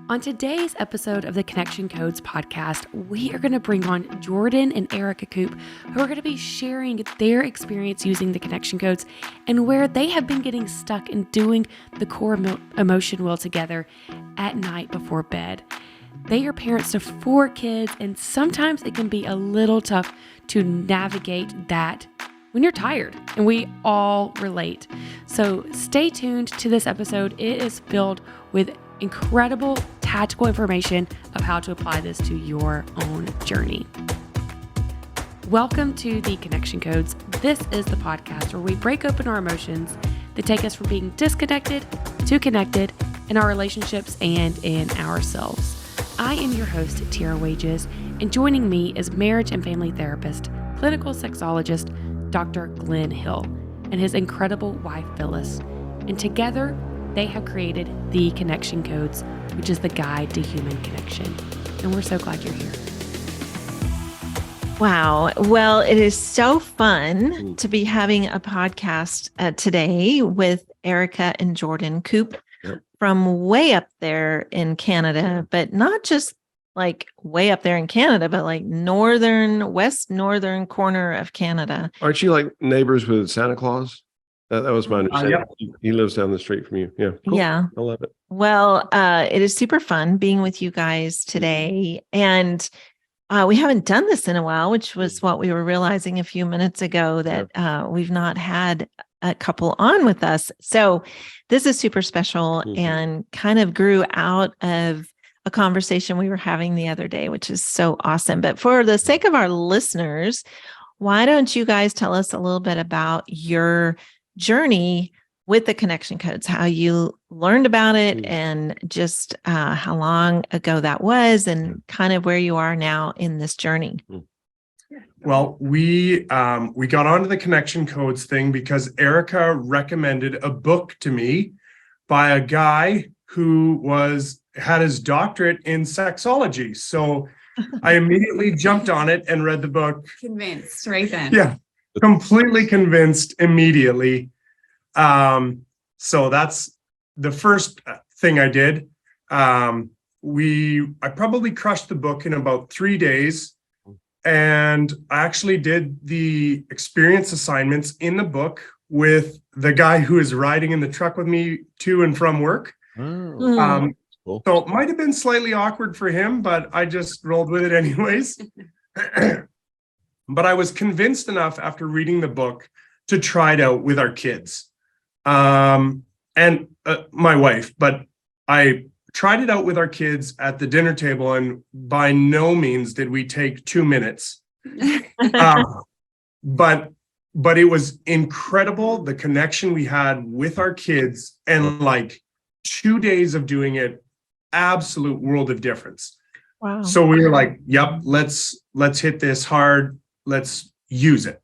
On today's episode of the Connection Codes podcast, we are going to bring on Jordan and Erika Koop, who are going to be sharing their experience using the Connection Codes and where they have been getting stuck in doing the core emotion wheel together at night before bed. They are parents to 4 kids, and sometimes it can be a little tough to navigate that when you're tired, and we all relate. So stay tuned to this episode. It is filled with incredible tactical information of how to apply this to your own journey. Welcome to the Connection Codes. This is the podcast where we break open our emotions that take us from being disconnected to connected in our relationships and in ourselves. I am your host, Tara Wages, and joining me is marriage and family therapist, clinical sexologist, Dr. Glenn Hill, and his incredible wife, Phyllis. And together, they have created the Connection Codes, which is the guide to human connection. And we're so glad you're here. Wow. Well, it is so fun to be having a podcast today with Erika and Jordan Koop from way up there in Canada, but not just like way up there in Canada, but like west northern corner of Canada. Aren't you like neighbors with Santa Claus? That was my understanding. Yep. He lives down the street from you. Yeah. Cool. Yeah. I love it. Well, it is super fun being with you guys today. And we haven't done this in a while, which was what we were realizing a few minutes ago, that we've not had a couple on with us. So this is super special and kind of grew out of a conversation we were having the other day, which is so awesome. But for the sake of our listeners, why don't you guys tell us a little bit about your journey with the Connection Codes, how you learned about it and just how long ago that was and kind of where you are now in this journey. Well, we got onto the Connection Codes thing because Erika recommended a book to me by a guy who had his doctorate in sexology. So I immediately jumped on it and read the book. Convinced right then. Yeah, completely convinced immediately. So that's the first thing I did. I probably crushed the book in about 3 days. And I actually did the experience assignments in the book with the guy who is riding in the truck with me to and from work. Cool. So it might have been slightly awkward for him, but I just rolled with it anyways. But I was convinced enough after reading the book to try it out with our kids and my wife. But I tried it out with our kids at the dinner table, and by no means did we take 2 minutes. But it was incredible, the connection we had with our kids, and like 2 days of doing it, absolute world of difference. Wow. So we were like, yep, let's hit this hard. Let's use it.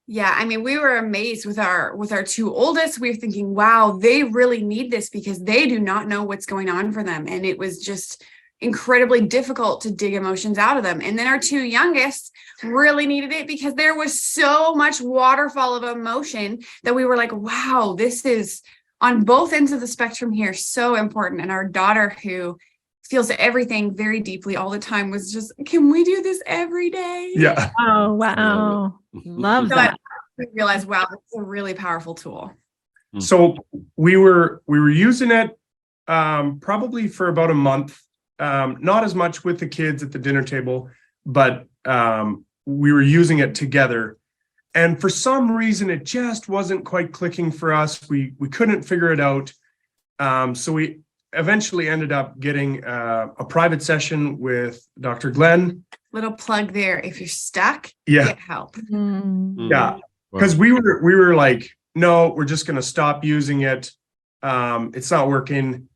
Yeah, I mean, we were amazed with our 2 oldest. We were thinking, wow, they really need this because they do not know what's going on for them. And it was just incredibly difficult to dig emotions out of them. And then our 2 youngest really needed it because there was so much waterfall of emotion that we were like, wow, this is on both ends of the spectrum here, so important. And our daughter, who feels everything very deeply all the time, was just, can we do this every day? Yeah. Oh, wow. Love that. We realized, wow, it's a really powerful tool. So we were using it probably for about a month, not as much with the kids at the dinner table, but we were using it together. And for some reason, it just wasn't quite clicking for us. We couldn't figure it out. So we eventually ended up getting a private session with Dr. Glenn. Little plug there. If you're stuck, Yeah. get help. Yeah. Because we were like, no, we're just going to stop using it. It's not working.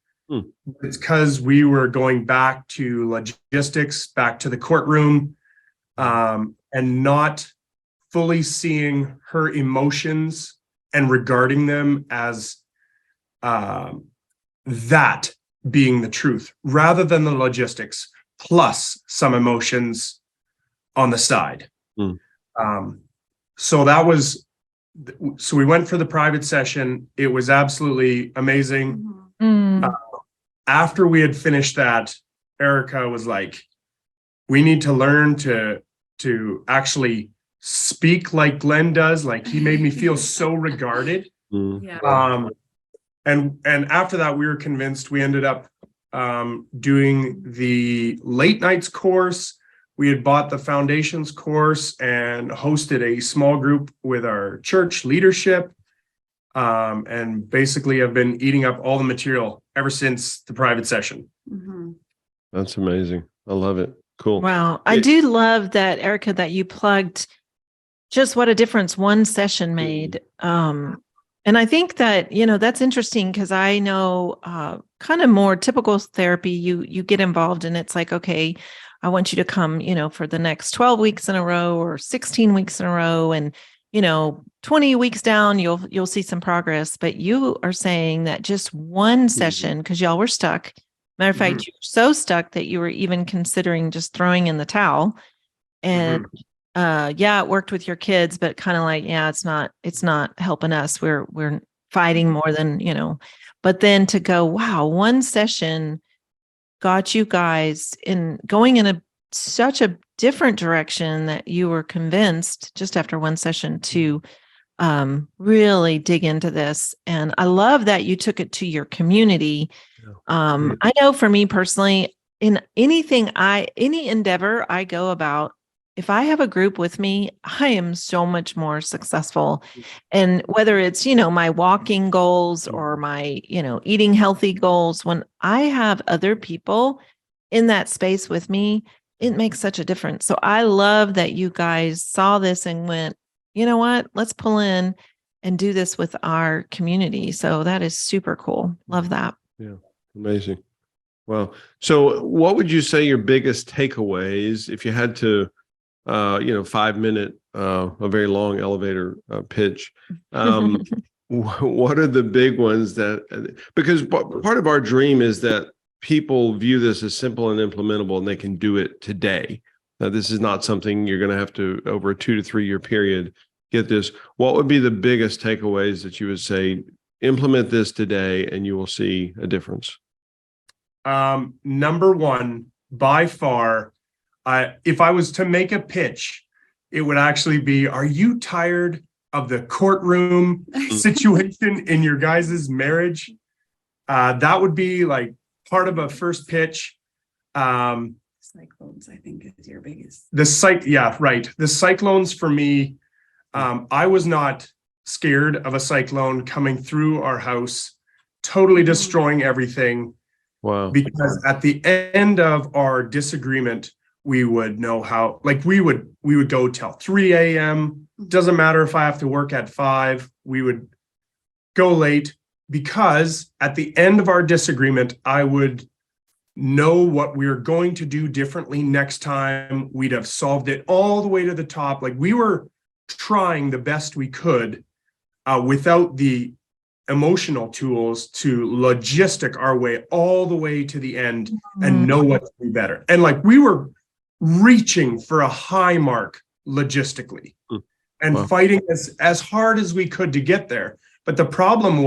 It's because we were going back to logistics, back to the courtroom, and not fully seeing her emotions and regarding them as that being the truth rather than the logistics plus some emotions on the side. So we went for the private session. It was absolutely amazing. after we had finished that, Erika was like, we need to learn to actually speak like Glenn does. Like, he made me feel so regarded. Yeah. And after that, we were convinced. We ended up doing the late nights course. We had bought the foundations course and hosted a small group with our church leadership. And basically have been eating up all the material ever since the private session. Mhm. That's amazing. I love it. Cool. Wow. I do love that, Erika, that you plugged just what a difference one session made. And I think that, that's interesting because I know kind of more typical therapy, you get involved and it's like, okay, I want you to come, for the next 12 weeks in a row or 16 weeks in a row. And 20 weeks down, you'll see some progress. But you are saying that just one session, because y'all were stuck. Matter of fact, you were so stuck that you were even considering just throwing in the towel. And it worked with your kids, but kind of like, it's not helping us. We're fighting more than, but then to go, wow, one session got you guys in going in such a different direction that you were convinced just after one session to really dig into this. And I love that you took it to your community. I know for me personally, in any endeavor I go about, if I have a group with me, I am so much more successful. And whether it's, my walking goals or my, eating healthy goals, when I have other people in that space with me, it makes such a difference. So I love that you guys saw this and went, you know what, let's pull in and do this with our community. So that is super cool. Love that. Yeah. Amazing. Wow. So what would you say your biggest takeaways if you had to 5-minute, a very long elevator pitch. What are the big ones because part of our dream is that people view this as simple and implementable and they can do it today. Now, this is not something you're going to have to, over a 2 to 3 year period, get this. What would be the biggest takeaways that you would say, implement this today and you will see a difference? Number one, by far, if I was to make a pitch, it would actually be, are you tired of the courtroom situation in your guys' marriage? That would be like part of a first pitch. Cyclones, I think, is your biggest. The cyclones for me, I was not scared of a cyclone coming through our house, totally destroying everything. Wow. Because at the end of our disagreement, we would know how, like we would go till 3 a.m. Doesn't matter if I have to work at 5, we would go late, because at the end of our disagreement, I would know what we were going to do differently next time. We'd have solved it all the way to the top. Like, we were trying the best we could without the emotional tools to logistic our way all the way to the end and know what to do better. And like, we were reaching for a high mark logistically and fighting as hard as we could to get there. But the problem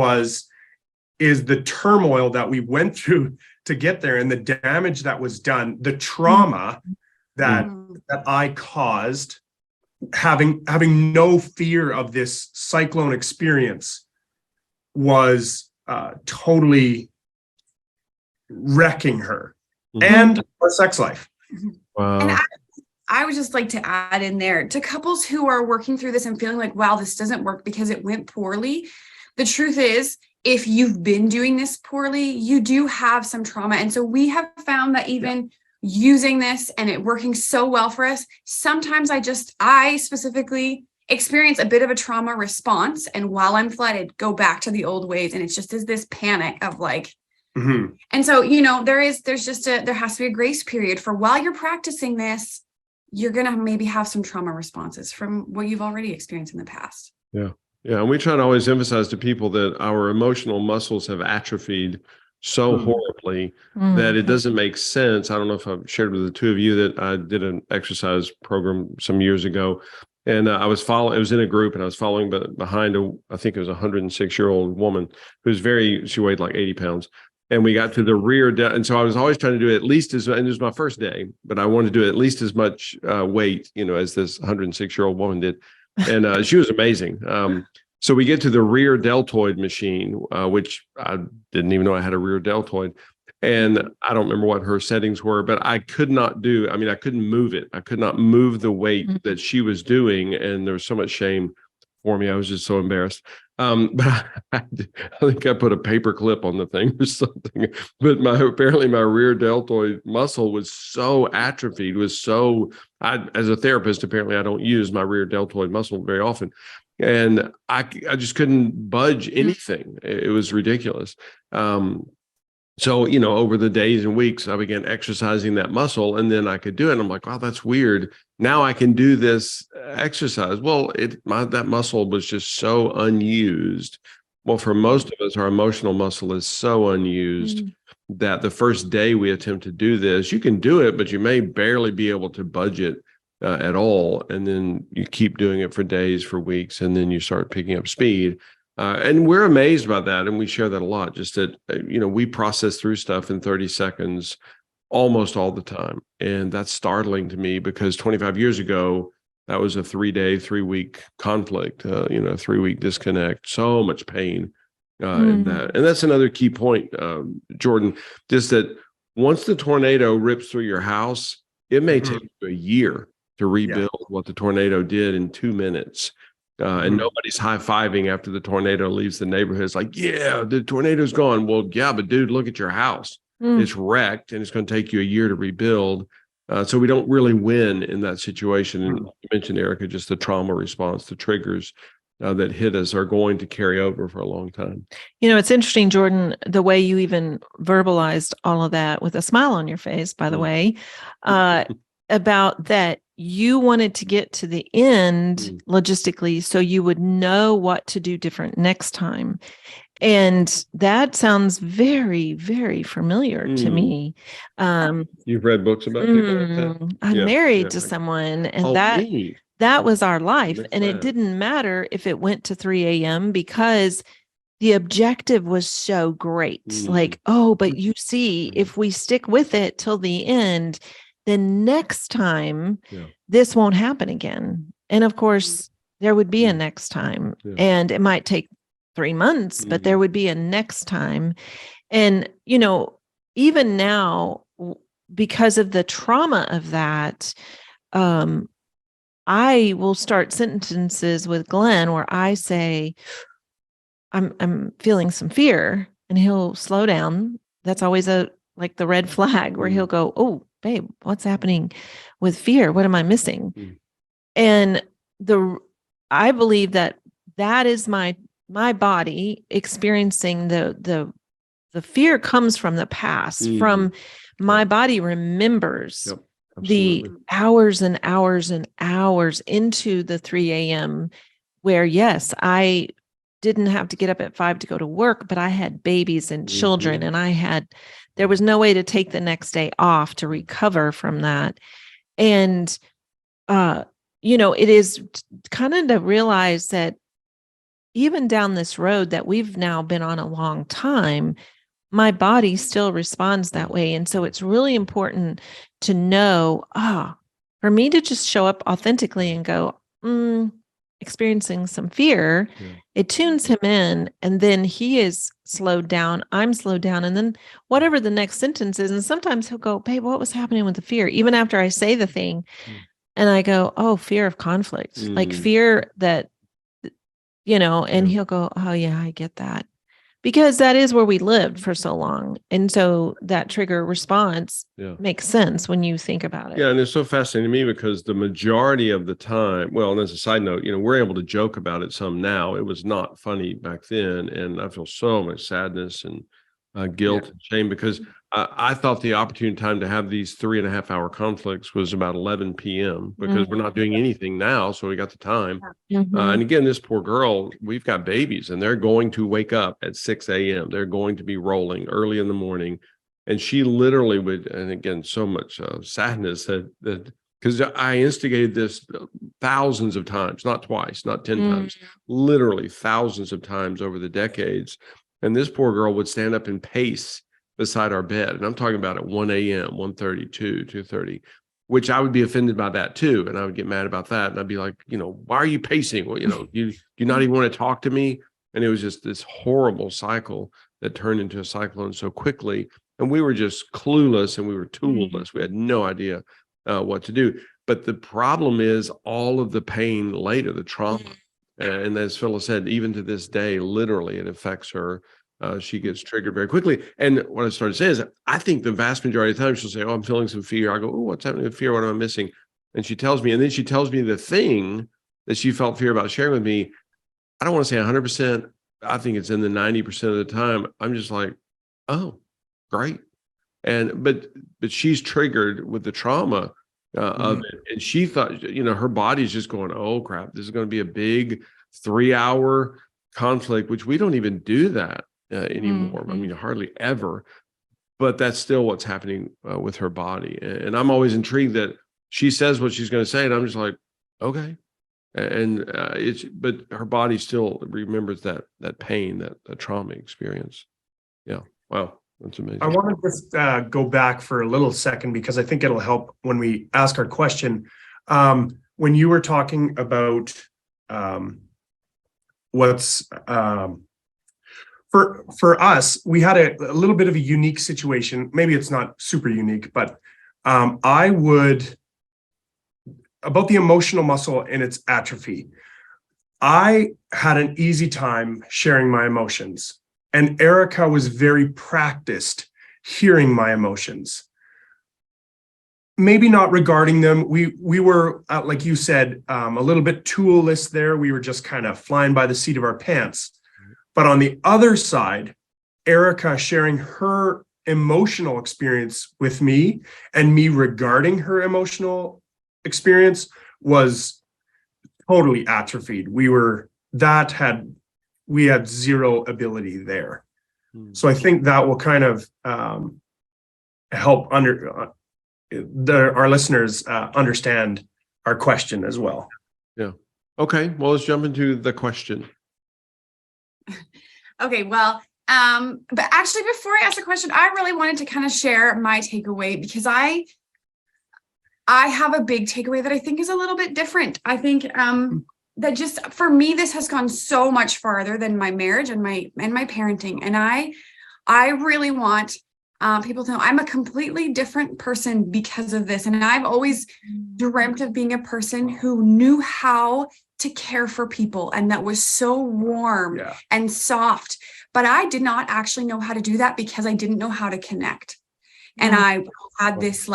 is the turmoil that we went through to get there, and the damage that was done, the trauma that I caused, having no fear of this cyclone experience, was totally wrecking her and our sex life. Wow. And I would just like to add in there, to couples who are working through this and feeling like, wow, this doesn't work because it went poorly. The truth is, if you've been doing this poorly, you do have some trauma. And so we have found that even using this and it working so well for us, sometimes I specifically experience a bit of a trauma response. And while I'm flooded, go back to the old ways. And it's just this panic of like, and so, there has to be a grace period for, while you're practicing this, you're going to maybe have some trauma responses from what you've already experienced in the past. Yeah. Yeah. And we try to always emphasize to people that our emotional muscles have atrophied so horribly that it doesn't make sense. I don't know if I've shared with the two of you that I did an exercise program some years ago, and I was following, it was in a group, and I was following behind I think it was a 106-year-old woman she weighed like 80 pounds. And we got to the rear, and so I was always trying to do at least as, and it was my first day, but I wanted to do at least as much weight, as this 106-year-old woman did. And she was amazing. So we get to the rear deltoid machine, which I didn't even know I had a rear deltoid. And I don't remember what her settings were, but I couldn't move it. I could not move the weight that she was doing. And there was so much shame for me. I was just so embarrassed. But I think I put a paper clip on the thing or something. But apparently my rear deltoid muscle was so atrophied, as a therapist, apparently I don't use my rear deltoid muscle very often. And I just couldn't budge anything. It was ridiculous. So, over the days and weeks, I began exercising that muscle, and then I could do it. And I'm like, wow, that's weird. Now I can do this exercise. Well, that muscle was just so unused. Well, for most of us, our emotional muscle is so unused that the first day we attempt to do this, you can do it, but you may barely be able to budge it at all. And then you keep doing it for days, for weeks, and then you start picking up speed. And we're amazed by that. And we share that a lot, just that, we process through stuff in 30 seconds almost all the time. And that's startling to me because 25 years ago, that was a 3-week conflict, 3-week disconnect, so much pain in that. And that's another key point, Jordan, just that once the tornado rips through your house, it may take you a year to rebuild what the tornado did in 2 minutes. And nobody's high-fiving after the tornado leaves the neighborhood. It's like, yeah, the tornado's gone. Well, yeah, but dude, look at your house. It's wrecked, and it's going to take you a year to rebuild. So we don't really win in that situation. And you mentioned, Erika, just the trauma response, the triggers that hit us are going to carry over for a long time. It's interesting, Jordan, the way you even verbalized all of that with a smile on your face, by the way, about that. You wanted to get to the end logistically so you would know what to do different next time. And that sounds very, very familiar to me. You've read books about people like that? I'm married to someone, and that was our life. And it didn't matter if it went to 3 a.m. because the objective was so great. Like, but you see, if we stick with it till the end, then next time this won't happen again. And of course, there would be a next time. And it might take 3 months, but there would be a next time. And, even now, because of the trauma of that, I will start sentences with Glenn where I say, I'm feeling some fear, and he'll slow down. That's always like the red flag where he'll go, oh, babe, what's happening with fear? What am I missing? And I believe that is my body experiencing the fear comes from the past, from my body remembers the hours and hours and hours into the 3 a.m. where, yes, I didn't have to get up at 5 to go to work, but I had babies and children, and there was no way to take the next day off to recover from that. And, it is kind of to realize that even down this road that we've now been on a long time, my body still responds that way. And so it's really important to know, for me to just show up authentically and go, experiencing some fear, it tunes him in, and then he is slowed down, I'm slowed down, and then whatever the next sentence is, and sometimes he'll go, babe, what was happening with the fear? Even after I say the thing, and I go, oh, fear of conflict, like fear that, and he'll go, oh yeah, I get that. Because that is where we lived for so long. And so that trigger response makes sense when you think about it. Yeah. And it's so fascinating to me because the majority of the time, well, and as a side note, we're able to joke about it some now. It was not funny back then. And I feel so much sadness and guilt and shame because I thought the opportune time to have these 3.5-hour conflicts was about 11 p.m. because we're not doing anything now. So we got the time. And again, this poor girl, we've got babies and they're going to wake up at 6 a.m. They're going to be rolling early in the morning. And she literally would, and again, so much sadness that because I instigated this thousands of times, not twice, not 10 times, literally thousands of times over the decades. And this poor girl would stand up and pace beside our bed. And I'm talking about at 1 a.m., 1:30, 2:30, which I would be offended by that too. And I would get mad about that. And I'd be like, why are you pacing? Well, you do not even want to talk to me. And it was just this horrible cycle that turned into a cyclone so quickly. And we were just clueless and we were toolless. We had no idea what to do. But the problem is all of the pain later, the trauma. And as Phyllis said, even to this day, literally, it affects her. She gets triggered very quickly. And what I started to say is, I think the vast majority of the time she'll say, oh, I'm feeling some fear. I go, oh, what's happening with fear? What am I missing? And she tells me, and then she tells me the thing that she felt fear about sharing with me. I don't want to say 100%. I think it's in the 90% of the time. I'm just like, oh, great. But she's triggered with the trauma of it. And she thought, her body's just going, oh crap, this is going to be a big 3-hour conflict, which we don't even do that anymore. I mean, hardly ever, but that's still what's happening with her body. And I'm always intrigued that she says what she's going to say. And I'm just like, okay. And but her body still remembers that pain, that trauma experience. Yeah. Wow. That's amazing. I want to just go back for a little second because I think it'll help when we ask our question. When you were talking about what's for us, we had a little bit of a unique situation. Maybe it's not super unique, but I would, about the emotional muscle and its atrophy, I had an easy time sharing my emotions. And Erika was very practiced hearing my emotions. Maybe not regarding them. We were, like you said, a little bit toolless there. We were just kind of flying by the seat of our pants. But on the other side, Erika sharing her emotional experience with me and me regarding her emotional experience was totally atrophied. We had zero ability there. So I think that will kind of help our listeners understand our question as well. Yeah. Okay. Well, let's jump into the question. Okay. Well, but actually, before I ask the question, I really wanted to kind of share my takeaway because I have a big takeaway that I think is a little bit different. I think that just for me, this has gone so much farther than my marriage and my parenting. And I really want people to know I'm a completely different person because of this. And I've always dreamt of being a person who knew how to care for people and that was so warm and soft. But I did not actually know how to do that because I didn't know how to connect. And I had this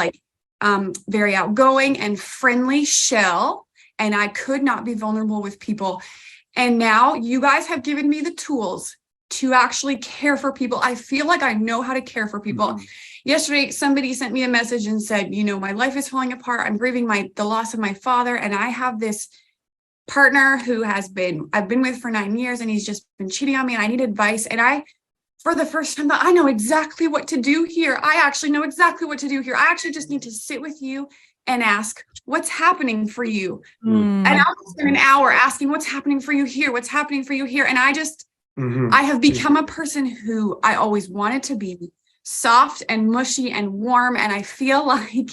very outgoing and friendly shell. And I could not be vulnerable with people. And now you guys have given me the tools to actually care for people. I feel like I know how to care for people. Yesterday, somebody sent me a message and said, my life is falling apart. I'm grieving the loss of my father. And I have this partner who I've been with for 9 years and he's just been cheating on me and I need advice. And for the first time, I know exactly what to do here. I actually know exactly what to do here. I actually just need to sit with you and ask, what's happening for you? And I'll spend an hour asking, what's happening for you here? What's happening for you here? And I have become a person who I always wanted to be soft and mushy and warm. And I feel like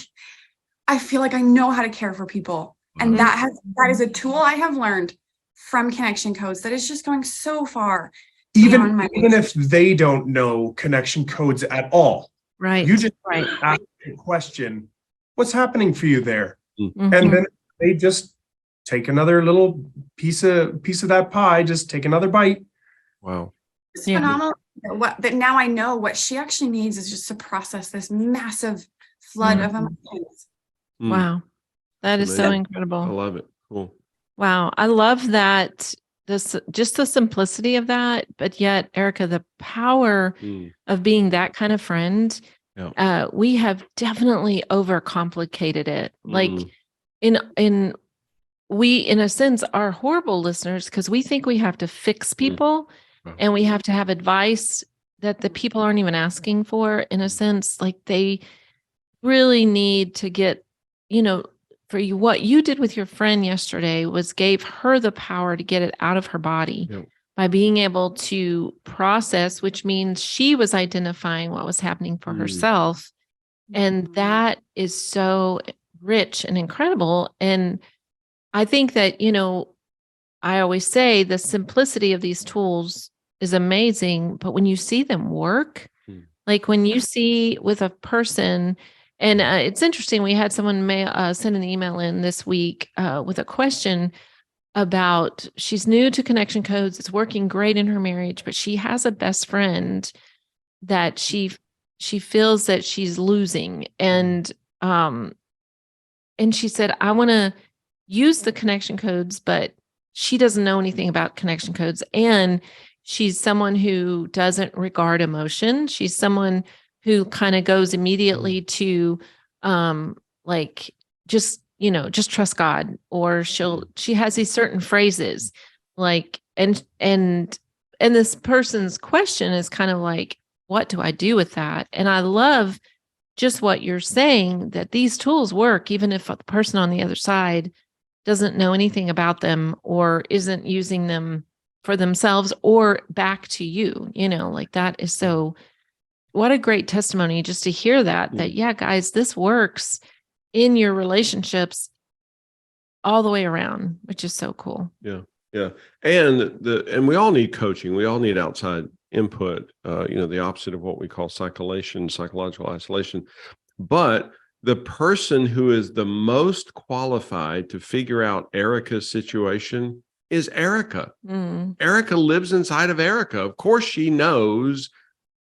I know how to care for people. And that is a tool I have learned from Connection Codes that is just going so far. Even if they don't know Connection Codes at all. Right. You just ask a question. What's happening for you there? And then they just take another little piece of that pie, just take another bite. Wow. It's phenomenal. That now I know what she actually needs is just to process this massive flood of emotions. Wow. That is so incredible. I love it. Cool. Wow. I love that. Just the simplicity of that, but yet, Erika, the power of being that kind of friend. We have definitely overcomplicated it. Like in a sense, are horrible listeners because we think we have to fix people and we have to have advice that the people aren't even asking for. In a sense, like they really need to get, for you, what you did with your friend yesterday was gave her the power to get it out of her body by being able to process, which means she was identifying what was happening for herself. And that is so rich and incredible. And I think that, I always say the simplicity of these tools is amazing, but when you see them work, like when you see with a person, and it's interesting, we had someone send an email in this week with a question about she's new to connection codes. It's working great in her marriage, but she has a best friend that she feels that she's losing. And she said, I want to use the connection codes, but she doesn't know anything about connection codes. And she's someone who doesn't regard emotion. She's someone who kind of goes immediately to just trust God, or she has these certain phrases like, and this person's question is kind of like, what do I do with that? And I love just what you're saying, that these tools work, even if the person on the other side doesn't know anything about them or isn't using them for themselves or back to you, like that is so, what a great testimony just to hear that, yeah, guys, this works in your relationships all the way around, which is so cool. Yeah. Yeah. And we all need coaching. We all need outside input, the opposite of what we call psychological isolation. But the person who is the most qualified to figure out Erika's situation is Erika. Erika lives inside of Erika. Of course, she knows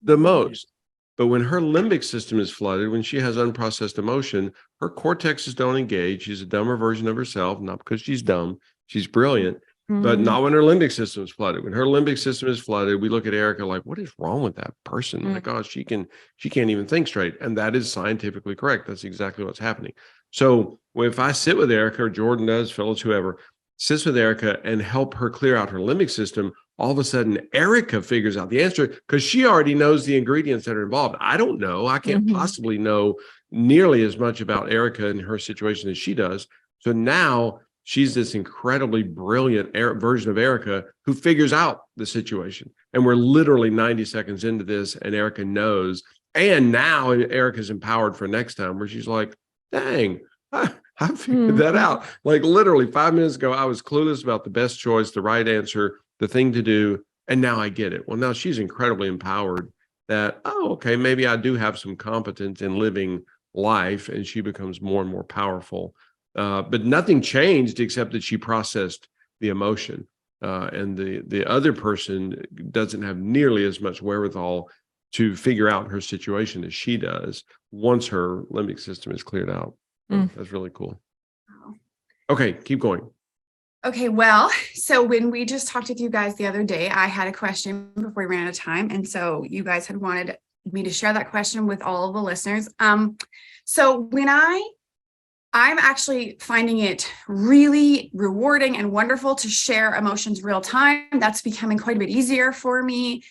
the most. But when her limbic system is flooded, when she has unprocessed emotion, her cortexes don't engage. She's a dumber version of herself, not because she's dumb. She's brilliant, but not when her limbic system is flooded. When her limbic system is flooded, we look at Erika like, what is wrong with that person? My gosh, she can't even think straight. And that is scientifically correct. That's exactly what's happening. So if I sit with Erika, or Jordan does, Phyllis, whoever, sits with Erika and help her clear out her limbic system, all of a sudden Erika figures out the answer because she already knows the ingredients that are involved. I don't know. I can't possibly know nearly as much about Erika and her situation as she does. So now she's this incredibly brilliant version of Erika who figures out the situation. And we're literally 90 seconds into this, and Erika knows. And now Erika's empowered for next time, where she's like, dang, I figured that out. Like literally 5 minutes ago, I was clueless about the best choice, the right answer, the thing to do. And now I get it. Well, now she's incredibly empowered that, okay, maybe I do have some competence in living life, and she becomes more and more powerful. But nothing changed except that she processed the emotion. And the other person doesn't have nearly as much wherewithal to figure out her situation as she does once her limbic system is cleared out. That's really cool. Okay, keep going. Okay, well, so when we just talked with you guys the other day, I had a question before we ran out of time. And so you guys had wanted me to share that question with all of the listeners. So when I'm actually finding it really rewarding and wonderful to share emotions real time. That's becoming quite a bit easier for me.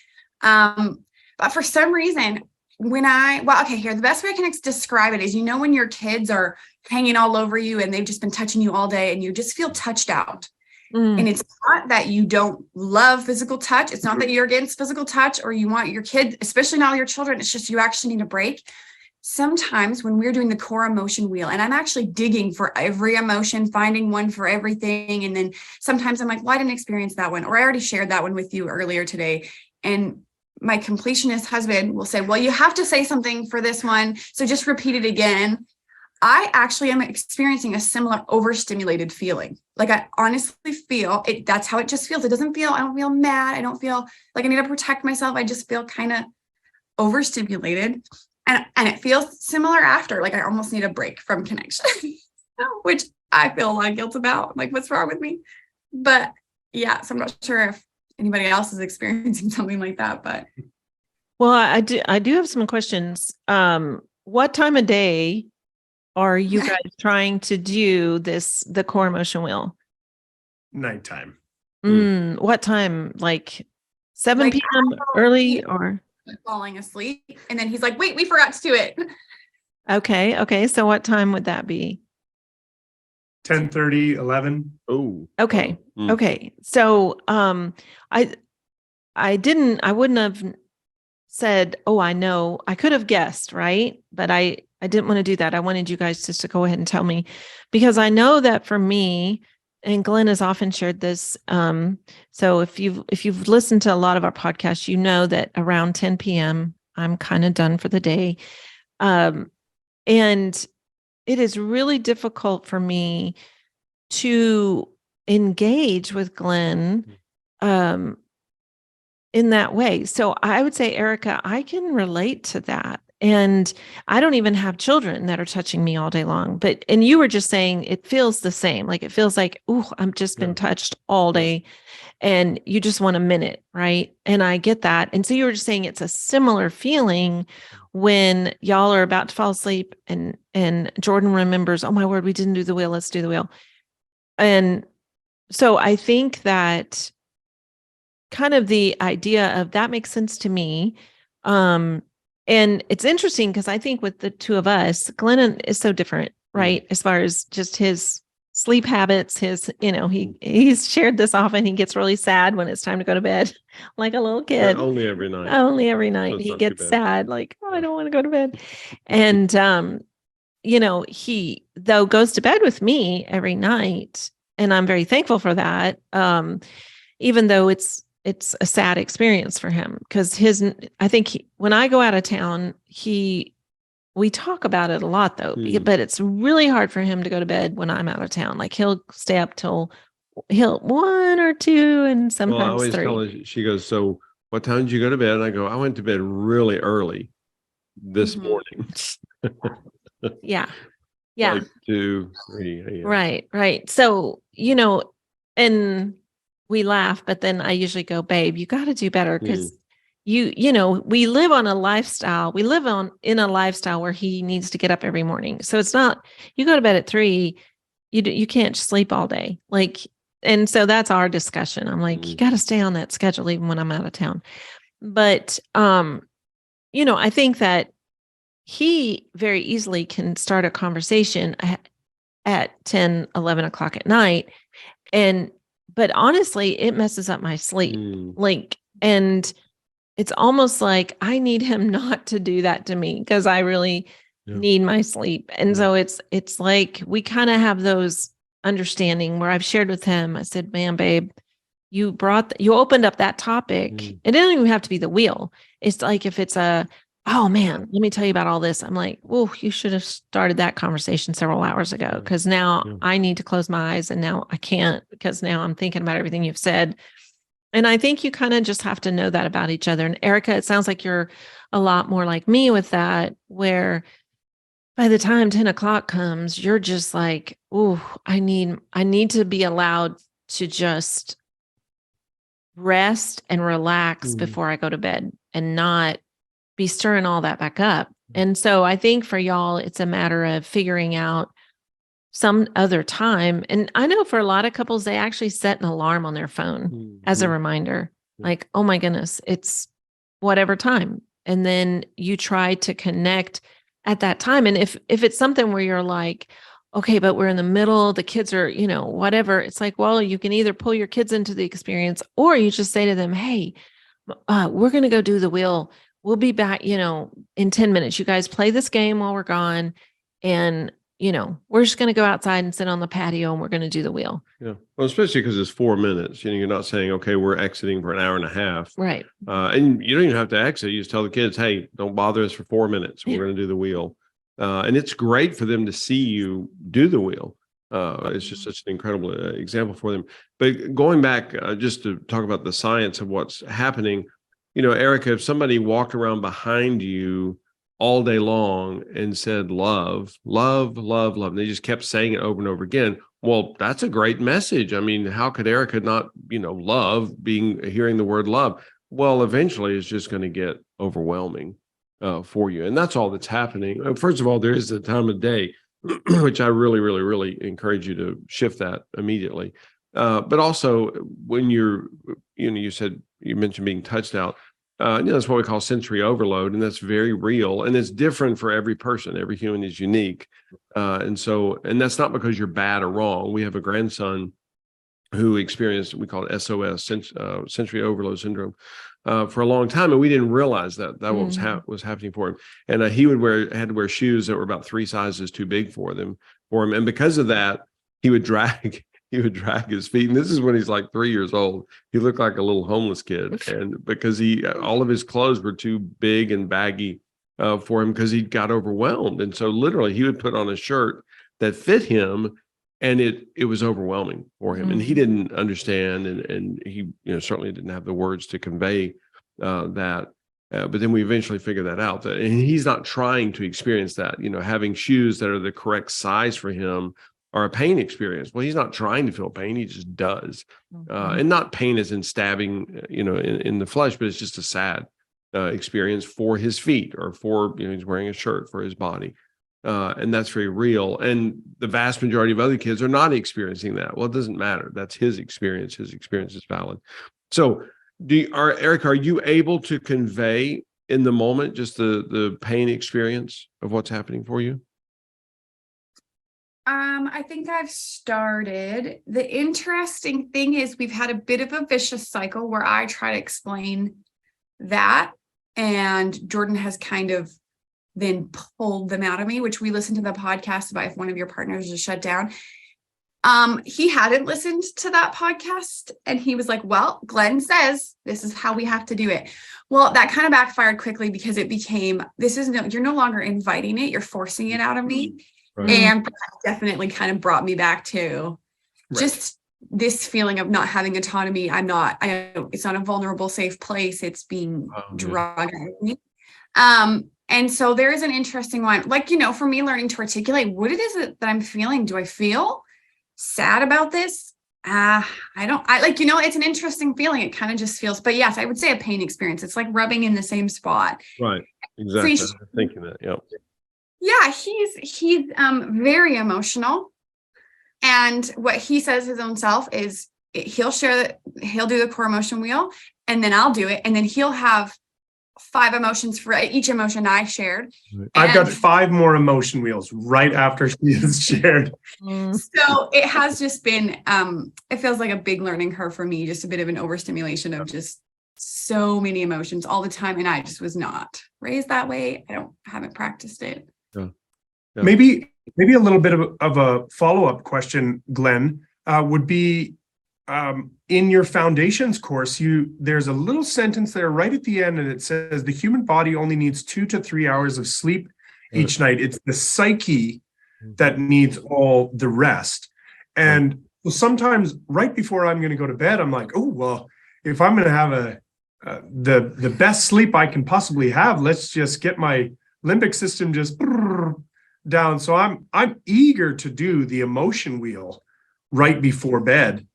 But for some reason, the best way I can describe it is, when your kids are hanging all over you and they've just been touching you all day and you just feel touched out. And it's not that you don't love physical touch. It's not that you're against physical touch or you want your kid, especially not your children. It's just you actually need a break. Sometimes when we're doing the core emotion wheel, and I'm actually digging for every emotion, finding one for everything. And then sometimes I'm like, well, I didn't experience that one, or I already shared that one with you earlier today. And my completionist husband will say, well, you have to say something for this one, so just repeat it again. I actually am experiencing a similar overstimulated feeling. Like I honestly feel it. That's how it just feels. I don't feel mad. I don't feel like I need to protect myself. I just feel kind of overstimulated. And it feels similar after, like I almost need a break from connection, which I feel a lot of guilt about. Like, what's wrong with me? But yeah, so I'm not sure if anybody else is experiencing something like that, but. Well, I do have some questions. What time of day are you guys trying to do the core emotion wheel? Nighttime. What time? Like 7 p.m. early or? Falling asleep. And then he's like, wait, we forgot to do it. Okay. So what time would that be? 10:30, 11. Oh. Okay. Okay. So I wouldn't have said, oh, I know. I could have guessed, right? But I didn't want to do that. I wanted you guys just to go ahead and tell me, because I know that for me, and Glenn has often shared this. So if you've listened to a lot of our podcasts, you know that around 10 p.m. I'm kind of done for the day. And it is really difficult for me to engage with Glenn in that way. So I would say, Erika, I can relate to that. And I don't even have children that are touching me all day long. And you were just saying it feels the same. Like it feels like, oh, I'm just been touched all day and you just want a minute, right? And I get that. And so you were just saying it's a similar feeling when y'all are about to fall asleep and Jordan remembers, oh my word, we didn't do the wheel. Let's do the wheel. And so I think that kind of the idea of that makes sense to me. And it's interesting because I think with the two of us, Glenn is so different, right? As far as just his sleep habits, he's shared this often. He gets really sad when it's time to go to bed, like a little kid. Only every night. Only every night he gets sad, like, oh, I don't want to go to bed. And he though goes to bed with me every night, and I'm very thankful for that. Even though it's a sad experience for him, because when I go out of town, we talk about it a lot though, but it's really hard for him to go to bed when I'm out of town. Like he'll stay up till 1 or 2 and sometimes I always 3. tell her, she goes, so what time did you go to bed? And I go, I went to bed really early this morning. Yeah. Like 2, 3 a.m. Right. So, and we laugh, but then I usually go, babe, you got to do better, because we live on a lifestyle. We live in a lifestyle where he needs to get up every morning. So it's not, you go to bed at 3, you can't sleep all day. And so that's our discussion. I'm like, you got to stay on that schedule even when I'm out of town. But, I think that he very easily can start a conversation at 10, 11 o'clock at night. But honestly, it messes up my sleep. And it's almost like I need him not to do that to me, because I really need my sleep. And so it's like we kind of have those understanding where I've shared with him. I said, man, babe, you opened up that topic. It doesn't even have to be the wheel. It's like if it's oh man, let me tell you about all this. I'm like, oh, you should have started that conversation several hours ago, because now I need to close my eyes, and now I can't, because now I'm thinking about everything you've said. And I think you kind of just have to know that about each other. And Erika, it sounds like you're a lot more like me with that, where by the time 10 o'clock comes, you're just like, oh, I need to be allowed to just rest and relax before I go to bed, and not be stirring all that back up. And so I think for y'all, it's a matter of figuring out some other time. And I know for a lot of couples, they actually set an alarm on their phone as a reminder, like, oh my goodness, it's whatever time. And then you try to connect at that time. And if it's something where you're like, okay, but we're in the middle, the kids are, whatever, it's like, well, you can either pull your kids into the experience, or you just say to them, hey, we're going to go do the wheel. We'll be back, in 10 minutes. You guys play this game while we're gone. And, we're just going to go outside and sit on the patio, and we're going to do the wheel. Yeah. Well, especially because it's 4 minutes. You're not saying, okay, we're exiting for an hour and a half. Right. And you don't even have to exit. You just tell the kids, hey, don't bother us for 4 minutes. We're going to do the wheel. And it's great for them to see you do the wheel. It's just such an incredible example for them. But going back, just to talk about the science of what's happening, Erika, if somebody walked around behind you all day long and said, love, love, love, love, and they just kept saying it over and over again, well, that's a great message. I mean, how could Erika not, love hearing the word love? Well, eventually it's just going to get overwhelming for you. And that's all that's happening. First of all, there is a time of day, which I really, really, really encourage you to shift that immediately. But also when you mentioned being touched out, that's what we call sensory overload, and that's very real, and it's different for every person. Every human is unique. And that's not because you're bad or wrong. We have a grandson who experienced, we call it SOS, sensory overload syndrome, for a long time, and we didn't realize that was happening for him. And he had to wear shoes that were about 3 sizes too big for him, and because of that, he would drag his feet. And this is when he's like 3 years old. He looked like a little homeless kid, and because all of his clothes were too big and baggy for him, because he got overwhelmed. And so literally, he would put on a shirt that fit him, and it was overwhelming for him, and he didn't understand, and he certainly didn't have the words to convey that. But then we eventually figured that out, and he's not trying to experience that. Having shoes that are the correct size for him are a pain experience. Well, he's not trying to feel pain; he just does, and not pain as in stabbing, in the flesh, but it's just a sad experience for his feet, or for he's wearing a shirt for his body. And that's very real. And the vast majority of other kids are not experiencing that. Well, it doesn't matter. That's his experience. His experience is valid. So Erika, are you able to convey in the moment just the pain experience of what's happening for you? I think I've started. The interesting thing is we've had a bit of a vicious cycle where I try to explain that, and Jordan has kind of then pulled them out of me, which we listened to the podcast about if one of your partners is shut down. He hadn't listened to that podcast, and he was like, well, Glenn says this is how we have to do it. Well, that kind of backfired quickly, because it became, you're no longer inviting it, you're forcing it out of me. Right. And that definitely kind of brought me back to just this feeling of not having autonomy. It's not a vulnerable, safe place. It's being drugged out of me. And so there is an interesting one, for me, learning to articulate what it is that I'm feeling. Do I feel sad about this? It's an interesting feeling. It kind of just feels, but yes, I would say a pain experience. It's like rubbing in the same spot. Right. Exactly. So I'm thinking that. Yeah. Yeah. He's very emotional. And what he says his own self is he'll do the core emotion wheel, and then I'll do it. And then he'll have 5 emotions for each emotion I shared. I've got 5 more emotion wheels right after she has shared. So it has just been, it feels like a big learning curve for me, just a bit of an overstimulation of just so many emotions all the time. And I just was not raised that way. Haven't practiced it. Yeah. Maybe a little bit of a follow-up question, Glenn, would be, in your foundations course, there's a little sentence there right at the end, and it says the human body only needs 2 to 3 hours of sleep each night. It's the psyche that needs all the rest. And sometimes right before I'm going to go to bed, I'm like, oh, well, if I'm going to have the best sleep I can possibly have, let's just get my limbic system just down. So I'm eager to do the emotion wheel right before bed.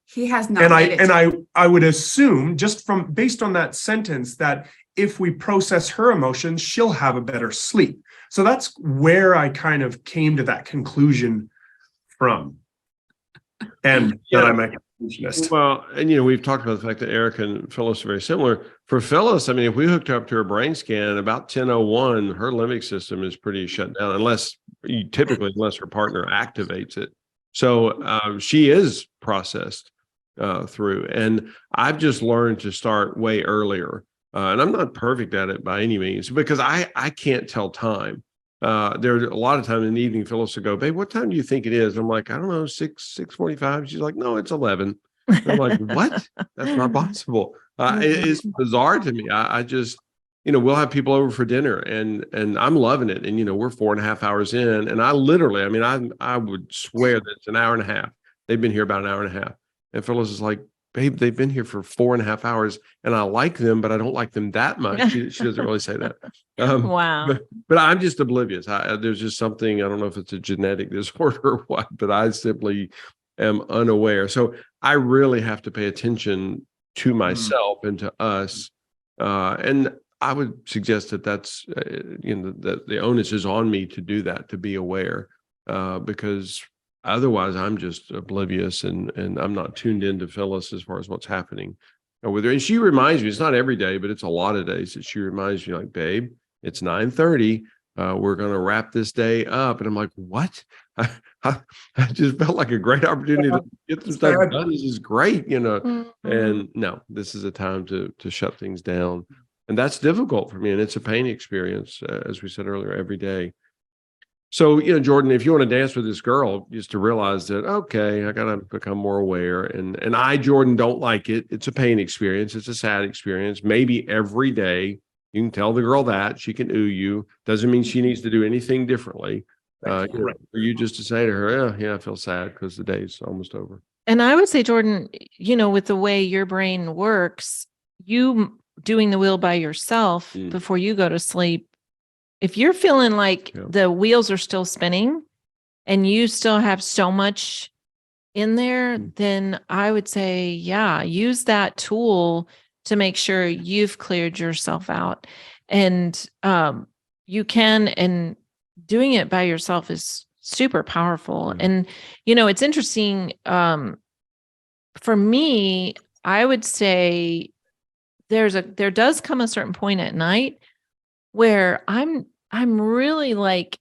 He has not. I would assume, just based on that sentence, that if we process her emotions, she'll have a better sleep. So that's where I kind of came to that conclusion from. And that I'm a completionist. Well, and we've talked about the fact that Erika and Phyllis are very similar. For Phyllis, if we hooked her up to her brain scan about 10:01, her limbic system is pretty shut down, unless her partner activates it. So she is processed through, and I've just learned to start way earlier. And I'm not perfect at it by any means, because I can't tell time. There's a lot of time in the evening, Phyllis will go, babe, what time do you think it is? I'm like, I don't know, 6:45. She's like, no, it's 11. And I'm like, what? That's not possible. It's bizarre to me. I just, we'll have people over for dinner, and I'm loving it. And, we're 4.5 hours in, and I literally, I would swear that it's an hour and a half. They've been here about an hour and a half. And Phyllis is like, babe, they've been here for 4.5 hours, and I like them, but I don't like them that much. She doesn't really say that. Wow. But I'm just oblivious. There's just something, I don't know if it's a genetic disorder or what, but I simply am unaware. So I really have to pay attention to myself and to us. And I would suggest that that's, that the onus is on me to do that, to be aware, because otherwise I'm just oblivious, and I'm not tuned into Phyllis as far as what's happening with her. And she reminds me, it's not every day, but it's a lot of days that she reminds me, like, babe, it's 9:30. We're going to wrap this day up. And I'm like, what? I, I, I just felt like a great opportunity to get some stuff done. This is great, and no, this is a time to shut things down. And that's difficult for me. And it's a pain experience, as we said earlier, every day. So, Jordan, if you want to dance with this girl, just to realize that, okay, I got to become more aware. And I, Jordan, don't like it. It's a pain experience. It's a sad experience. Maybe every day you can tell the girl that she can ooh you. Doesn't mean she needs to do anything differently. For you just to say to her, yeah, I feel sad because the day's almost over. And I would say, Jordan, with the way your brain works, you doing the wheel by yourself before you go to sleep, if you're feeling like the wheels are still spinning and you still have so much in there, then I would say, use that tool to make sure you've cleared yourself out. And you can, and doing it by yourself is super powerful. And, it's interesting. For me, I would say there does come a certain point at night where I'm really like,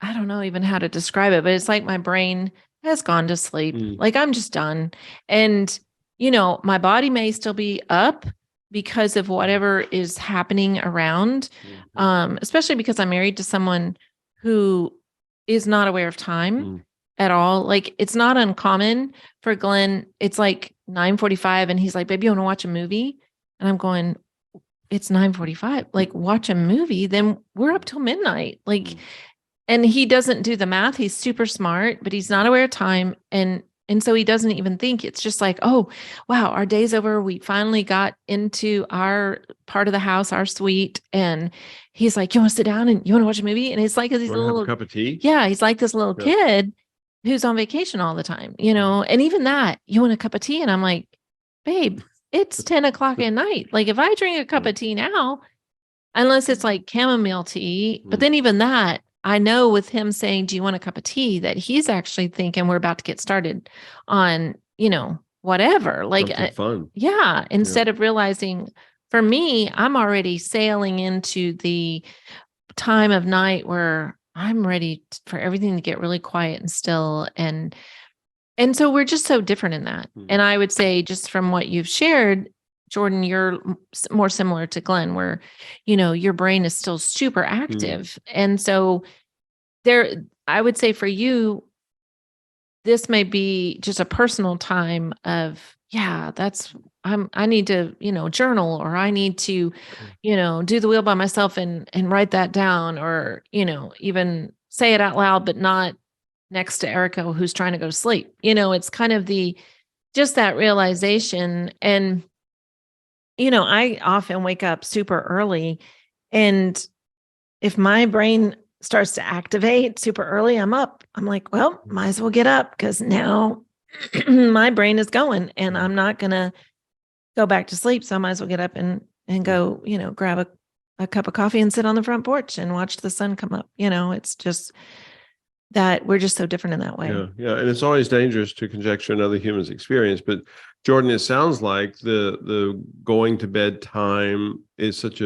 I don't know even how to describe it, but it's like my brain has gone to sleep. Like I'm just done. And, my body may still be up because of whatever is happening around, especially because I'm married to someone who is not aware of time at all. Like it's not uncommon for Glenn. It's like 9:45 and he's like, baby, you want to watch a movie? And I'm going, it's 9:45. Like watch a movie. Then we're up till midnight. Like, and he doesn't do the math. He's super smart, but he's not aware of time. And so he doesn't even think. It's just like, oh, wow, our day's over. We finally got into our part of the house, our suite. And he's like, you want to sit down and you want to watch a movie? And it's like, he's a little cup of tea. Yeah. He's like this little kid who's on vacation all the time, and even that, you want a cup of tea? And I'm like, babe, it's 10 o'clock at night. Like if I drink a cup of tea now, unless it's like chamomile tea, but then even that, I know with him saying, do you want a cup of tea, that he's actually thinking we're about to get started on, whatever, like fun. Yeah. Instead of realizing, for me, I'm already sailing into the time of night where I'm ready for everything to get really quiet and still. And so we're just so different in that. And I would say, just from what you've shared, Jordan, you're more similar to Glenn, where, your brain is still super active. And so I would say for you, this may be just a personal time of, I need to, journal, or I need to, do the wheel by myself and write that down, or, even say it out loud, but not next to Erika, who's trying to go to sleep. It's kind of just that realization. And, I often wake up super early, and if my brain starts to activate super early, I'm up. I'm like, well, might as well get up, because now my brain is going and I'm not going to go back to sleep. So I might as well get up and go, grab a cup of coffee and sit on the front porch and watch the sun come up. It's just that we're just so different in that way. Yeah. And it's always dangerous to conjecture another human's experience. But Jordan, it sounds like the going to bed time is such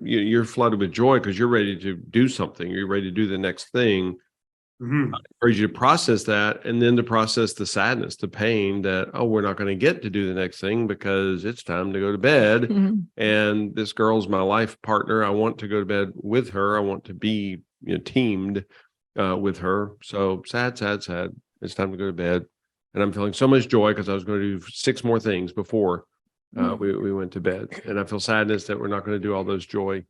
you're flooded with joy because you're ready to do something. You're ready to do the next thing. I encourage you to process that, and then to process the sadness, the pain that, we're not going to get to do the next thing because it's time to go to bed. And this girl's my life partner. I want to go to bed with her. I want to be teamed with her. So sad. It's time to go to bed. And I'm feeling so much joy because I was going to do 6 more things before we went to bed. And I feel sadness that we're not going to do all those joy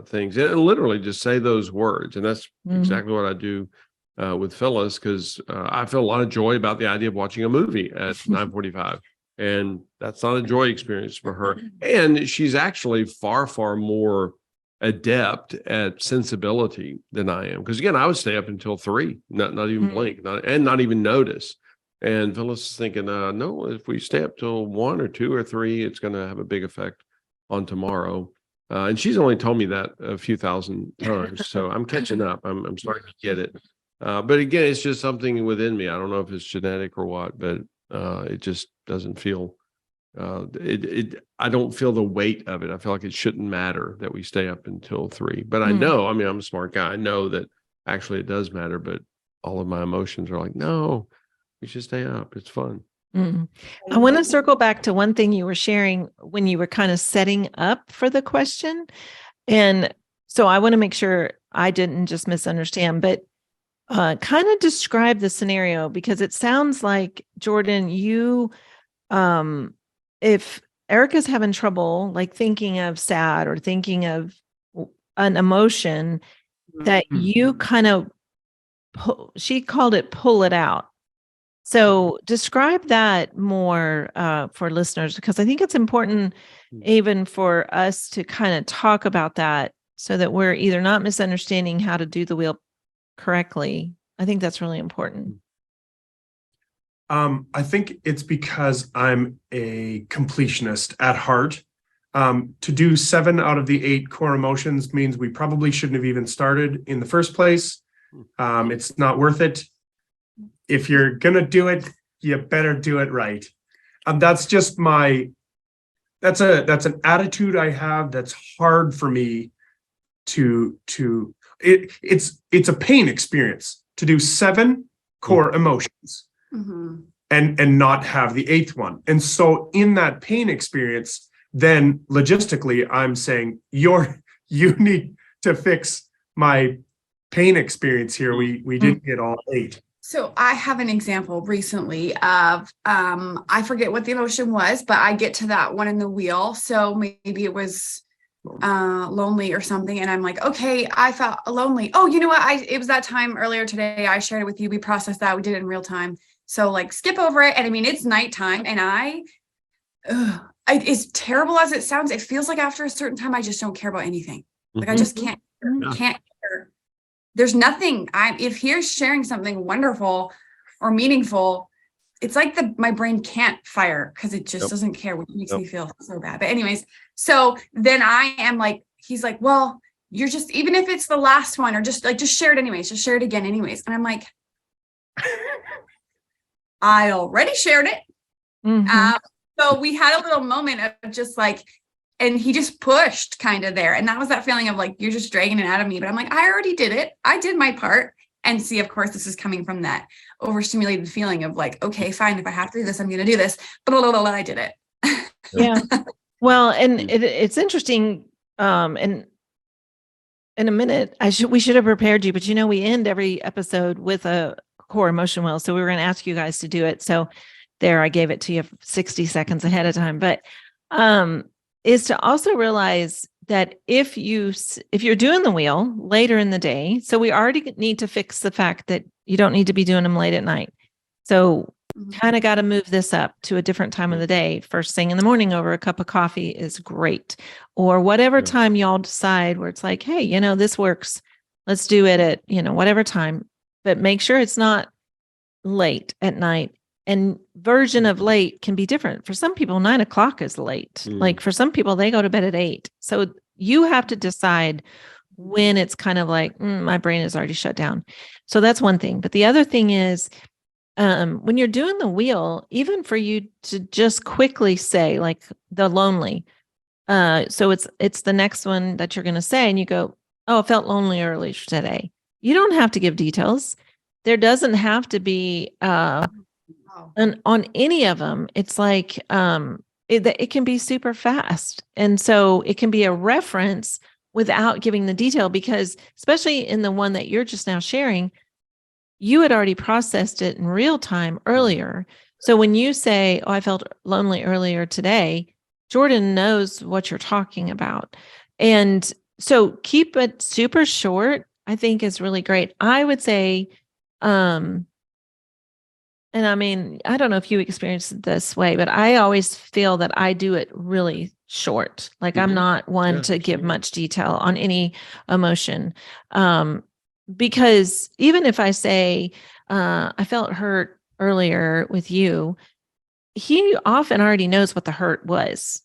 things. And literally just say those words. And that's exactly what I do with Phyllis, because I feel a lot of joy about the idea of watching a movie at 9:45. And that's not a joy experience for her. And she's actually far, far more adept at sensibility than I am. Because again, I would stay up until 3, not even blink, not even notice. And Phyllis is thinking, no, if we stay up till 1 or 2 or 3, it's going to have a big effect on tomorrow. And she's only told me that a few thousand times. So I'm catching up. I'm starting to get it. But again, it's just something within me. I don't know if it's genetic or what, but it just doesn't feel I don't feel the weight of it. I feel like it shouldn't matter that we stay up until 3. But I Mm. know, I mean, I'm a smart guy. I know that actually it does matter, but all of my emotions are like, no, we should stay up. It's fun. Mm. I want to circle back to one thing you were sharing when you were kind of setting up for the question. And so I want to make sure I didn't just misunderstand, but kind of describe the scenario, because it sounds like, Jordan, you, if Erica's having trouble like thinking of sad or thinking of an emotion, that you kind of, she called it pull it out. So describe that more for listeners, because I think it's important even for us to kind of talk about that so that we're either not misunderstanding how to do the wheel correctly. I think that's really important. I think it's because I'm a completionist at heart. To do 7 out of the 8 core emotions means we probably shouldn't have even started in the first place. It's not worth it. If you're gonna do it, you better do it right. That's just that's an attitude I have that's hard for me it's a pain experience to do 7 core emotions and not have the 8th one. And so in that pain experience, then logistically, I'm saying you need to fix my pain experience here. We didn't get all 8. So I have an example recently of, I forget what the emotion was, but I get to that one in the wheel. So maybe it was lonely or something. And I'm like, okay, I felt lonely. Oh, you know what? It was that time earlier today. I shared it with you. We processed that. We did it in real time. So like skip over it. And I mean, it's nighttime and as terrible as it sounds, it feels like after a certain time, I just don't care about anything. Like I just can't care. There's nothing. If he's sharing something wonderful or meaningful, it's like my brain can't fire because it just doesn't care, which makes me feel so bad. But anyways, so then I am like, he's like, well, you're just, even if it's the last one or just share it anyways, just share it again anyways. And I'm like, I already shared it. So we had a little moment of just like, and he just pushed kind of there. And that was that feeling of like, you're just dragging it out of me. But I'm like, I already did it. I did my part. And see, of course, this is coming from that overstimulated feeling of like, okay, fine. If I have to do this, I'm going to do this. Blah, blah, blah, blah, I did it. Yeah. Well, and it's interesting. And in a minute, we should have prepared you, but we end every episode with a core emotion wheel. So we were going to ask you guys to do it. So there, I gave it to you 60 seconds ahead of time. But is to also realize that if you're doing the wheel later in the day, so we already need to fix the fact that you don't need to be doing them late at night. So kind of got to move this up to a different time of the day. First thing in the morning over a cup of coffee is great. Or whatever time y'all decide where it's like, hey, this works. Let's do it at, whatever time, but make sure it's not late at night. And version of late can be different. For some people, 9 o'clock is late. Like for some people, they go to bed at 8. So you have to decide when it's kind of like, my brain is already shut down. So that's one thing. But the other thing is, when you're doing the wheel, even for you to just quickly say like the lonely. So it's the next one that you're going to say, and you go, oh, I felt lonely earlier today. You don't have to give details. There doesn't have to be, and on any of them, it's like it can be super fast. And so it can be a reference without giving the detail, because especially in the one that you're just now sharing, you had already processed it in real time earlier. So when you say, oh, I felt lonely earlier today, Jordan knows what you're talking about. And so keep it super short, I think is really great. I would say, and I mean, I don't know if you experience it this way, but I always feel that I do it really short. Like I'm not one to give much detail on any emotion. Because even if I say, I felt hurt earlier with you, he often already knows what the hurt was.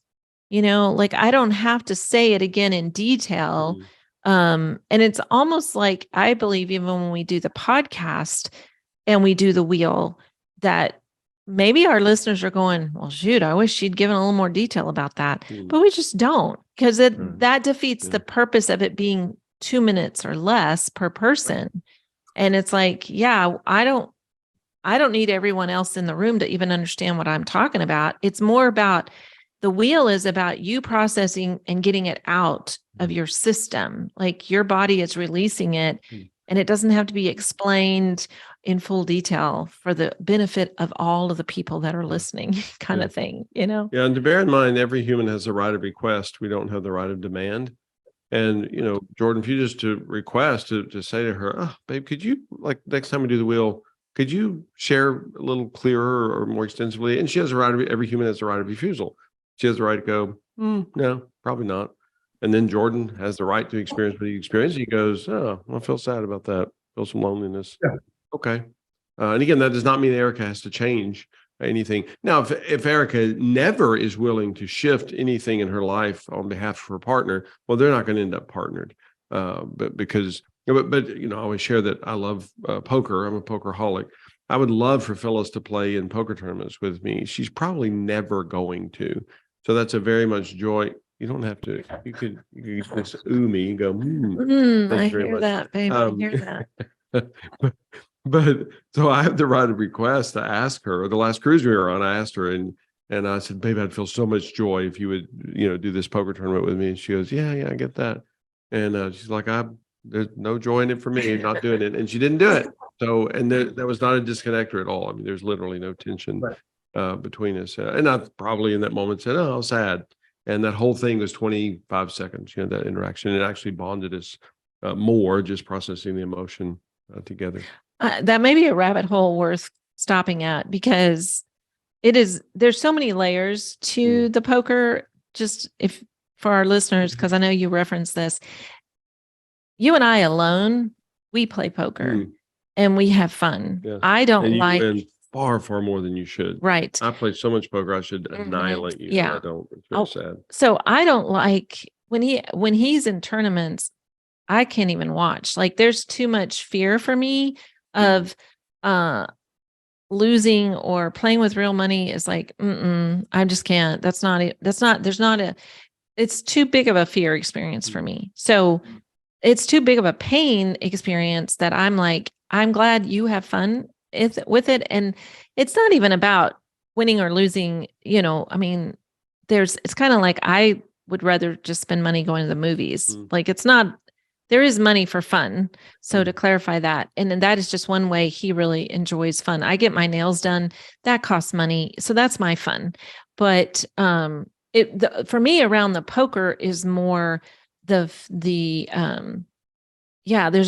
Like I don't have to say it again in detail. And it's almost like, I believe even when we do the podcast and we do the wheel, that maybe our listeners are going, well, shoot, I wish she'd given a little more detail about that, but we just don't, because that defeats the purpose of it being 2 minutes or less per person. And it's like, yeah, I don't need everyone else in the room to even understand what I'm talking about. It's more about the wheel is about you processing and getting it out of your system. Like your body is releasing it, and it doesn't have to be explained in full detail for the benefit of all of the people that are listening, kind of thing, you know? Yeah. And to bear in mind, every human has the right of request. We don't have the right of demand. And, you know, Jordan, if you just to request to say to her, oh, babe, could you, like, next time we do the wheel, could you share a little clearer or more extensively? And she has a right of, every human has the right of refusal. She has the right to go, no, probably not. And then Jordan has the right to experience what he experienced. He goes, oh, I feel sad about that. Feel some loneliness. Yeah. Okay. And again, that does not mean Erika has to change anything. Now, if Erika never is willing to shift anything in her life on behalf of her partner, well, they're not going to end up partnered. But you know, I always share that I love poker. I'm a pokerholic. I would love for Phyllis to play in poker tournaments with me. She's probably never going to. So that's a very much joy. You don't have to. You could just ooh me and go. I hear that, babe. I hear that. But so I have the right of request to ask her. The last cruise we were on, I asked her, and I said, babe, I'd feel so much joy if you would, you know, do this poker tournament with me. And she goes, yeah, I get that. And she's like, there's no joy in it for me, not doing it. And she didn't do it. So, and there was not a disconnector at all. I mean, there's literally no tension between us. And I probably in that moment said, oh, sad. And that whole thing was 25 seconds, you know, that interaction. It actually bonded us more, just processing the emotion together. That may be a rabbit hole worth stopping at, because there's so many layers to the poker. Just if for our listeners, because I know you referenced this, you and I alone, we play poker and we have fun. Yeah. I don't like far more than you should. Right. I play so much poker, I should annihilate you. Yeah. I don't. It's very sad. So I don't like when he's in tournaments, I can't even watch. Like there's too much fear for me of losing or playing with real money. Is like, I just can't. It's too big of a fear experience for me. So it's too big of a pain experience that I'm like, I'm glad you have fun with it. And it's not even about winning or losing, you know, I mean, it's kind of like, I would rather just spend money going to the movies. Like there is money for fun. So to clarify that, and then that is just one way he really enjoys fun. I get my nails done. That costs money. So that's my fun. But for me around the poker is more there's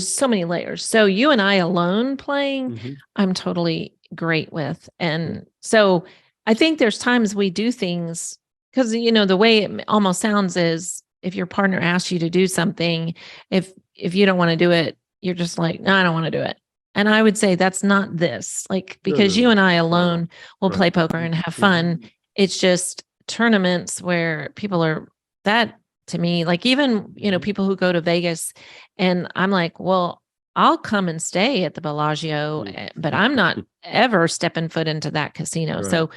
so many layers. So you and I alone playing, I'm totally great with. And so I think there's times we do things because, you know, the way it almost sounds is if your partner asks you to do something, if you don't want to do it, you're just like, no, I don't want to do it. And I would say that's not this, like, because you and I alone will play poker and have fun. It's just tournaments where people are that, to me, like even, you know, people who go to Vegas and I'm like, well, I'll come and stay at the Bellagio, but I'm not ever stepping foot into that casino. Right. So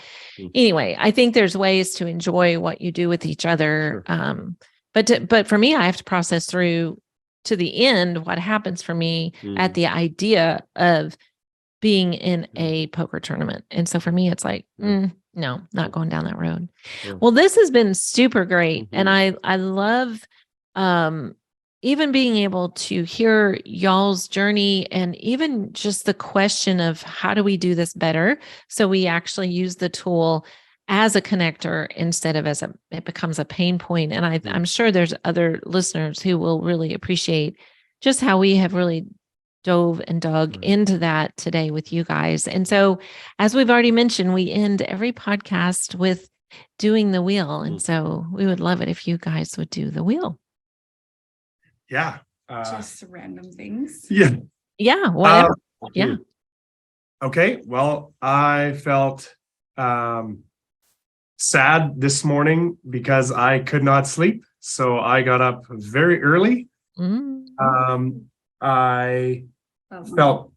anyway, I think there's ways to enjoy what you do with each other. Sure. But for me, I have to process through to the end what happens for me at the idea of being in a poker tournament. And so for me, it's like, no, not going down that road. Yeah. Well, this has been super great. And I love even being able to hear y'all's journey and even just the question of how do we do this better? So we actually use the tool as a connector instead of it becomes a pain point. And I'm sure there's other listeners who will really appreciate just how we have really dove and dug into that today with you guys. And so, as we've already mentioned, we end every podcast with doing the wheel. And so we would love it if you guys would do the wheel. Yeah. Just random things. Yeah. Yeah. Whatever. Yeah. Okay. Well, I felt sad this morning because I could not sleep. So I got up very early. I felt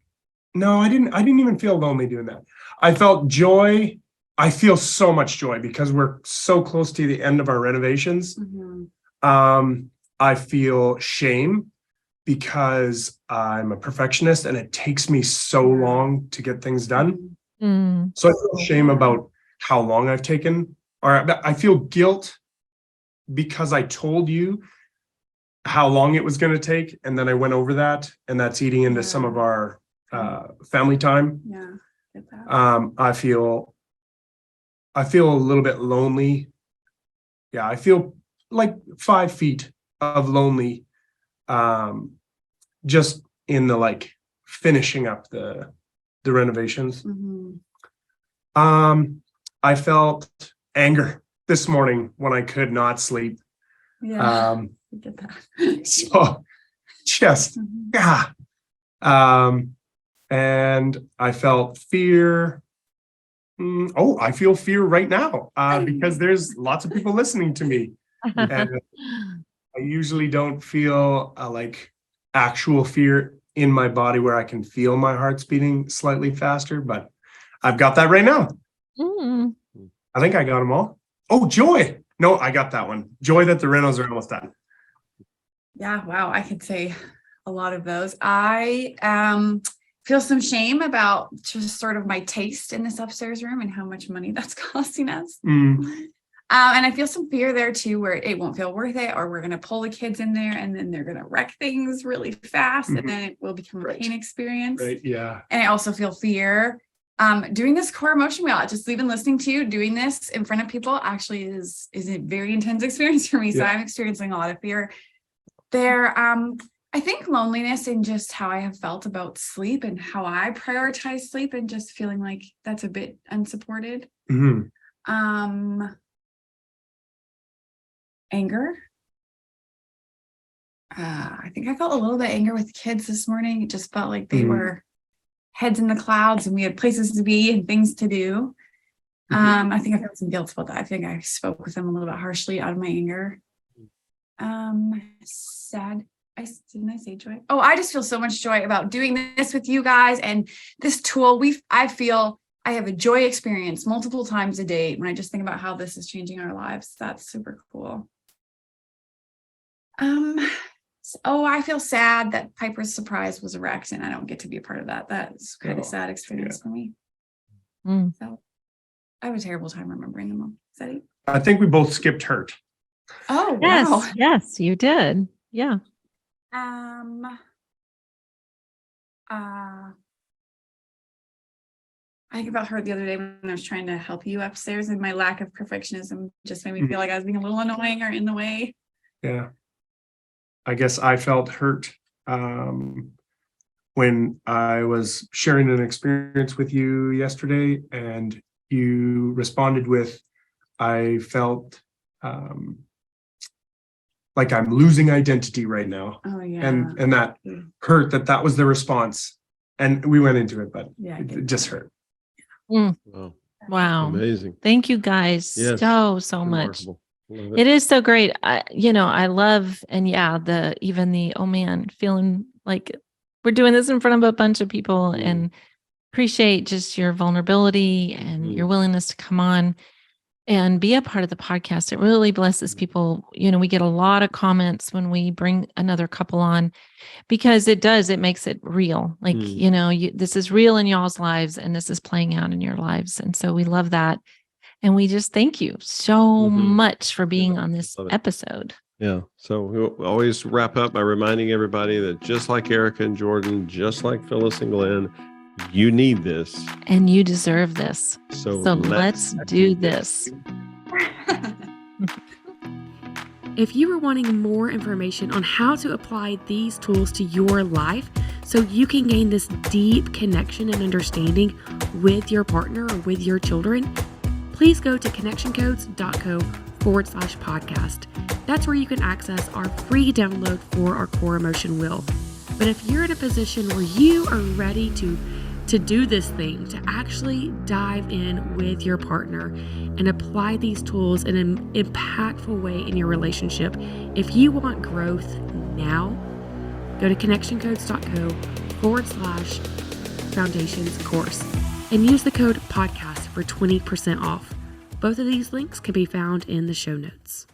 No, I didn't even feel lonely doing that. I felt joy. I feel so much joy because we're so close to the end of our renovations. I feel shame because I'm a perfectionist and it takes me so long to get things done. So I feel shame about how long I've taken, or I feel guilt because I told you how long it was going to take, and then I went over that, and that's eating into some of our family time. Yeah. Get that. I feel a little bit lonely. Yeah, I feel like 5 feet of lonely, just in the like finishing up the renovations. I felt anger this morning when I could not sleep. Yeah. I get that. So just and I felt fear. I feel fear right now because there's lots of people listening to me. And I usually don't feel like actual fear in my body where I can feel my heart's beating slightly faster, but I've got that right now. I think I got them all. Oh, joy. No, I got that one. Joy that the renos are almost done. Yeah, wow. I could say a lot of those. I feel some shame about just sort of my taste in this upstairs room and how much money that's costing us. And I feel some fear there too, where it won't feel worth it, or we're going to pull the kids in there and then they're going to wreck things really fast, and then it will become a pain experience. Right. Yeah. And I also feel fear. Doing this core emotion wheel, just even listening to you doing this in front of people actually is a very intense experience for me. So I'm experiencing a lot of fear there. I think loneliness and just how I have felt about sleep and how I prioritize sleep and just feeling like that's a bit unsupported. Anger. I think I felt a little bit anger with kids this morning. It just felt like they were heads in the clouds and we had places to be and things to do. I think I felt some guilt about that. I think I spoke with them a little bit harshly out of my anger. Sad. Didn't I say joy? Oh, I just feel so much joy about doing this with you guys and this tool. I feel I have a joy experience multiple times a day when I just think about how this is changing our lives. That's super cool. I feel sad that Piper's surprise was wrecked and I don't get to be a part of that. That's kind of sad experience for me. So I have a terrible time remembering them all. Is that it? I think we both skipped hurt. Oh, Yes. wow. Yes, you did. Yeah. I think about her the other day when I was trying to help you upstairs, and my lack of perfectionism just made me feel like I was being a little annoying or in the way. Yeah. I guess I felt hurt when I was sharing an experience with you yesterday, and you responded with, I felt like I'm losing identity right now. Oh yeah. And that hurt that was the response. And we went into it, but it just hurt. Wow. Amazing. Thank you guys Yes. so much. Remarkable. It is so great. I love, and oh man, feeling like we're doing this in front of a bunch of people, and appreciate just your vulnerability and your willingness to come on and be a part of the podcast. It really blesses people. We get a lot of comments when we bring another couple on, because it makes it real. Like, this is real in y'all's lives and this is playing out in your lives. And so we love that. And we just thank you so much for being on this episode. Yeah. So we'll always wrap up by reminding everybody that just like Erika and Jordan, just like Phyllis and Glenn, you need this. And you deserve this. So let's do this. If you are wanting more information on how to apply these tools to your life so you can gain this deep connection and understanding with your partner or with your children, please go to connectioncodes.co/podcast. That's where you can access our free download for our core emotion wheel. But if you're in a position where you are ready to do this thing, to actually dive in with your partner and apply these tools in an impactful way in your relationship, if you want growth now, go to connectioncodes.co/ Foundations course and use the code podcast for 20% off. Both of these links can be found in the show notes.